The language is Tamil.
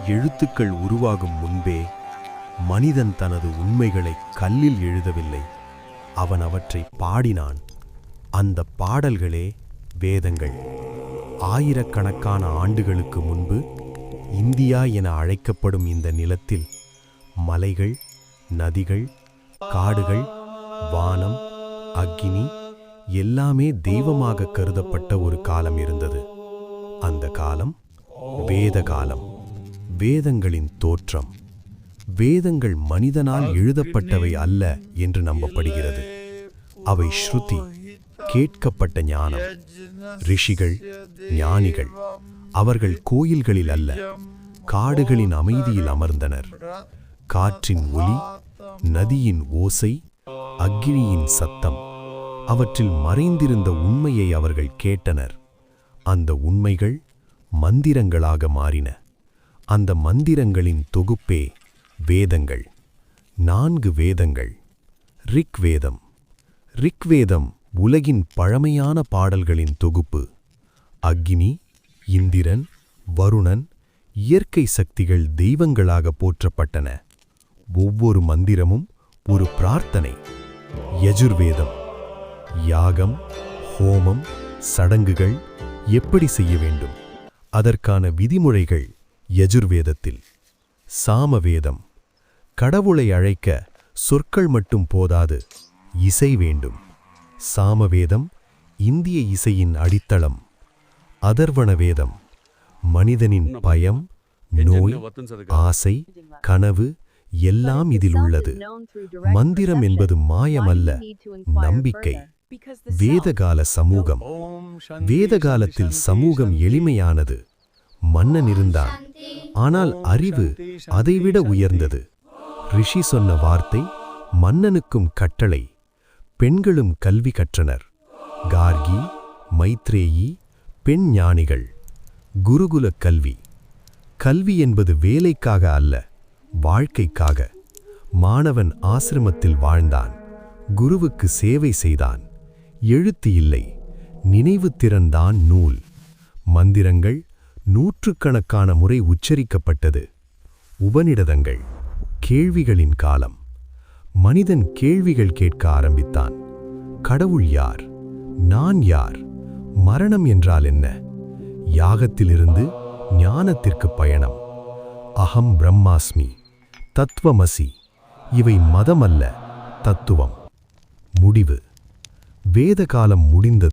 எழுத்துக்கள் உருவாகும் முன்பே மனிதன் தனது உண்மைகளை கல்லில் எழுதவில்லை, அவன் அவற்றை பாடினான். அந்த பாடல்களே வேதங்கள். ஆயிரக்கணக்கான ஆண்டுகளுக்கு முன்பு இந்தியா என அழைக்கப்படும் இந்த நிலத்தில் மலைகள், நதிகள், காடுகள், வானம், அக்கினி எல்லாமே தெய்வமாக கருதப்பட்ட ஒரு காலம் இருந்தது. அந்த காலம் வேத காலம். வேதங்களின் தோற்றம். வேதங்கள் மனிதனால் எழுதப்பட்டவை அல்ல என்று நம்பப்படுகிறது. அவை ஸ்ருதி, கேட்கப்பட்ட ஞானம். ரிஷிகள், ஞானிகள், அவர்கள் கோயில்களில் அல்ல, காடுகளின் அமைதியில் அமர்ந்தனர். காற்றின் ஒலி, நதியின் ஓசை, அக்கினியின் சத்தம், அவற்றில் மறைந்திருந்த உண்மையை அவர்கள் கேட்டனர். அந்த உண்மைகள் மந்திரங்களாக மாறின. அந்த மந்திரங்களின் தொகுப்பே வேதங்கள். 4 வேதங்கள். ரிக்வேதம். ரிக்வேதம் உலகின் பழமையான பாடல்களின் தொகுப்பு. அக்கினி, இந்திரன், வருணன், இயற்கை சக்திகள் தெய்வங்களாக போற்றப்பட்டன. ஒவ்வொரு மந்திரமும் ஒரு பிரார்த்தனை. யஜுர்வேதம். யாகம், ஹோமம், சடங்குகள் எப்படி செய்ய வேண்டும், அதற்கான விதிமுறைகள் யஜுர்வேதத்தில். சாமவேதம். கடவுளை அழைக்க சொற்கள் மட்டும் போதாது, இசை வேண்டும். சாமவேதம் இந்திய இசையின் அடித்தளம். அதர்வண வேதம். மனிதனின் பயம், நோய், ஆசை, கனவு எல்லாம் இதில் உள்ளது. மந்திரம் என்பது மாயமல்ல, நம்பிக்கை. வேதகால சமூகம். வேதகாலத்தில் சமூகம் எளிமையானது. மன்னன் இருந்தான், ஆனால் அறிவு அதைவிட உயர்ந்தது. ரிஷி சொன்ன வார்த்தை மன்னனுக்கும் கட்டளை. பெண்களும் கல்வி கற்றனர். கார்கி, மைத்ரேயி பெண் ஞானிகள். குருகுல கல்வி. கல்வி என்பது வேலைக்காக அல்ல, வாழ்க்கைக்காக. மாணவன் ஆசிரமத்தில் வாழ்ந்தான், குருவுக்கு சேவை செய்தான். எழுத்து இல்லை, நினைவு திறன்தான் நூல். மந்திரங்கள் நூற்றுக்கணக்கான முறை உச்சரிக்கப்பட்டது. உபநிடதங்கள். கேள்விகளின் காலம். மனிதன் கேள்விகள் கேட்க ஆரம்பித்தான். கடவுள் யார்? நான் யார்? மரணம் என்றால் என்ன? யாகத்திலிருந்து ஞானத்திற்கு பயணம். அகம் பிரம்மாஸ்மி, தத்துவமசி. இவை மதமல்ல, தத்துவம். முடிவு. வேதகாலம் முடிந்தது.